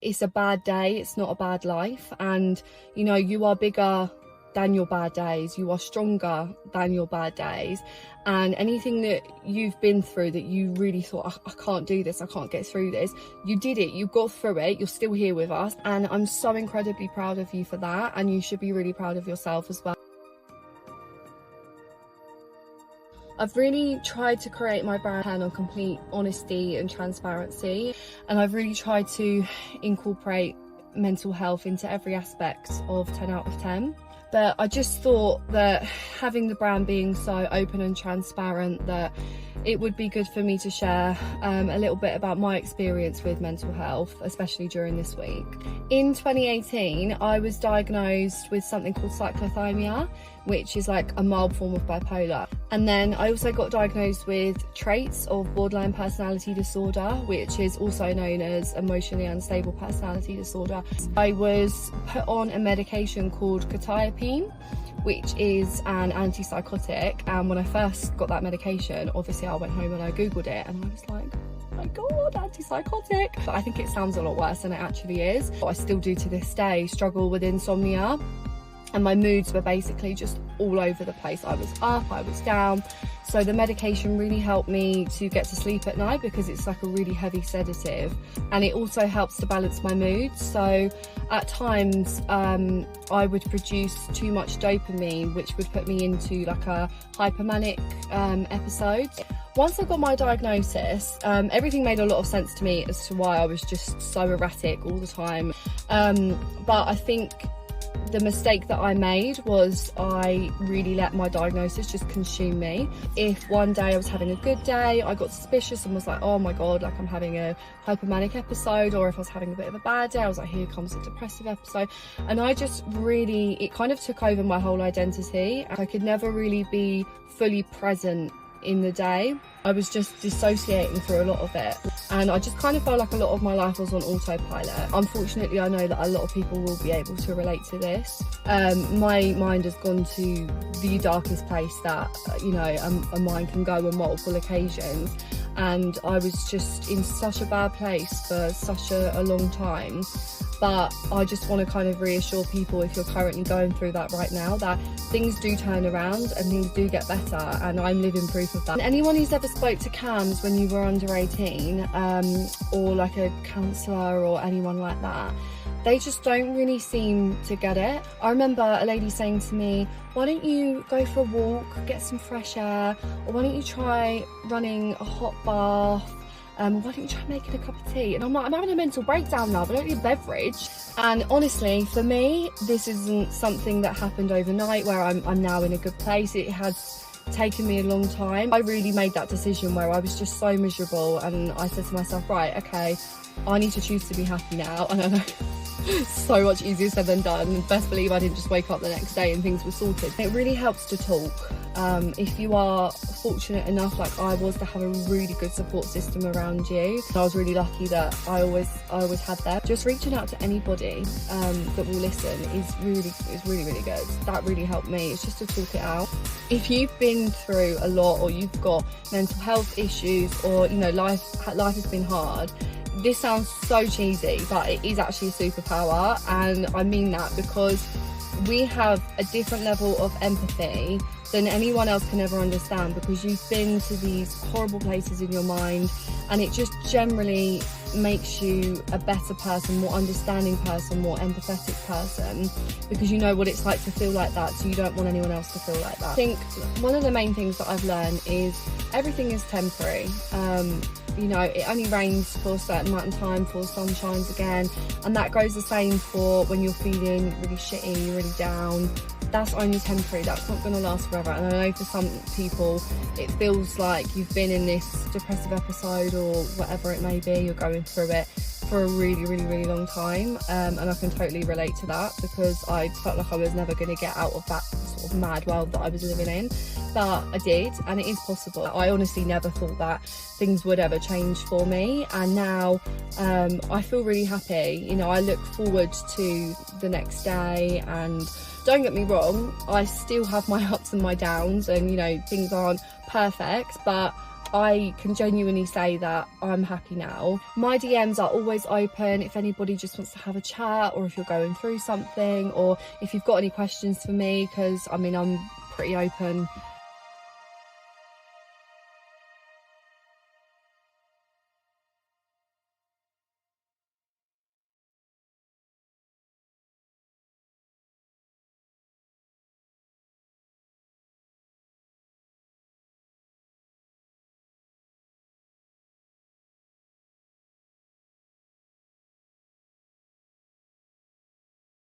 it's a bad day, it's not a bad life, and you know, you are bigger than your bad days, you are stronger than your bad days, and anything that you've been through that you really thought, I can't do this, I can't get through this, you did it, you got through it, you're still here with us, and I'm so incredibly proud of you for that, and you should be really proud of yourself as well. I've really tried to create my brand on complete honesty and transparency, and I've really tried to incorporate mental health into every aspect of 10 out of 10. But I just thought that having the brand being so open and transparent, that it would be good for me to share a little bit about my experience with mental health, especially during this week. In 2018, I was diagnosed with something called cyclothymia, which is like a mild form of bipolar. And then I also got diagnosed with traits of borderline personality disorder, which is also known as emotionally unstable personality disorder. I was put on a medication called quetiapine, which is an antipsychotic, and when I first got that medication, obviously I went home and I googled it and I was like, oh my god, antipsychotic. But I think it sounds a lot worse than it actually is. I still do to this day struggle with insomnia, and my moods were basically just all over the place. I was up, I was down. So the medication really helped me to get to sleep at night, because it's like a really heavy sedative, and it also helps to balance my mood. So at times I would produce too much dopamine, which would put me into like a hypomanic episode. Once I got my diagnosis, everything made a lot of sense to me as to why I was just so erratic all the time. But I think the mistake that I made was I really let my diagnosis just consume me. If one day I was having a good day, I got suspicious and was like, oh my god, like I'm having a hypomanic episode, or if I was having a bit of a bad day, I was like, here comes a depressive episode. And I just really, it kind of took over my whole identity. I could never really be fully present in the day. I was just dissociating through a lot of it, and I just kind of felt like a lot of my life was on autopilot. Unfortunately, I know that a lot of people will be able to relate to this. My mind has gone to the darkest place that, you know, a mind can go on multiple occasions, and I was just in such a bad place for such a long time. But I just want to kind of reassure people, if you're currently going through that right now, that things do turn around and things do get better, and I'm living proof of that. And anyone who's ever spoke to CAMS when you were under 18, or like a counsellor or anyone like that, they just don't really seem to get it. I remember a lady saying to me, why don't you go for a walk, get some fresh air, or why don't you try running a hot bath? Why don't you try making a cup of tea? And I'm like, I'm having a mental breakdown now, but I don't need a beverage. And honestly, for me, this isn't something that happened overnight where I'm now in a good place. It has taken me a long time. I really made that decision where I was just so miserable, and I said to myself, right, okay, I need to choose to be happy now. And I know so much easier said than done. Best believe I didn't just wake up the next day and things were sorted. It really helps to talk. If you are fortunate enough, like I was, to have a really good support system around you, I was really lucky that I always had that. Just reaching out to anybody that will listen is really good. That really helped me. It's just to talk it out. If you've been through a lot, or you've got mental health issues, or you know, life has been hard, this sounds so cheesy, but it is actually a superpower, and I mean that because we have a different level of empathy than anyone else can ever understand, because you've been to these horrible places in your mind, and it just generally makes you a better person, more understanding person, more empathetic person, because you know what it's like to feel like that, so you don't want anyone else to feel like that. I think one of the main things that I've learned is everything is temporary. You know, it only rains for a certain amount of time before the sun shines again, and that goes the same for when you're feeling really shitty, really down. That's only temporary, that's not going to last forever. And I know for some people it feels like you've been in this depressive episode or whatever it may be, you're going through it for a really long time, and I can totally relate to that, because I felt like I was never going to get out of that sort of mad world that I was living in, but I did, and it is possible. I honestly never thought that things would ever change for me, and now I feel really happy. You know, I look forward to the next day, and don't get me wrong, I still have my ups and my downs, and you know, things aren't perfect, but I can genuinely say that I'm happy now. My DMs are always open if anybody just wants to have a chat, or if you're going through something, or if you've got any questions for me, because I mean, I'm pretty open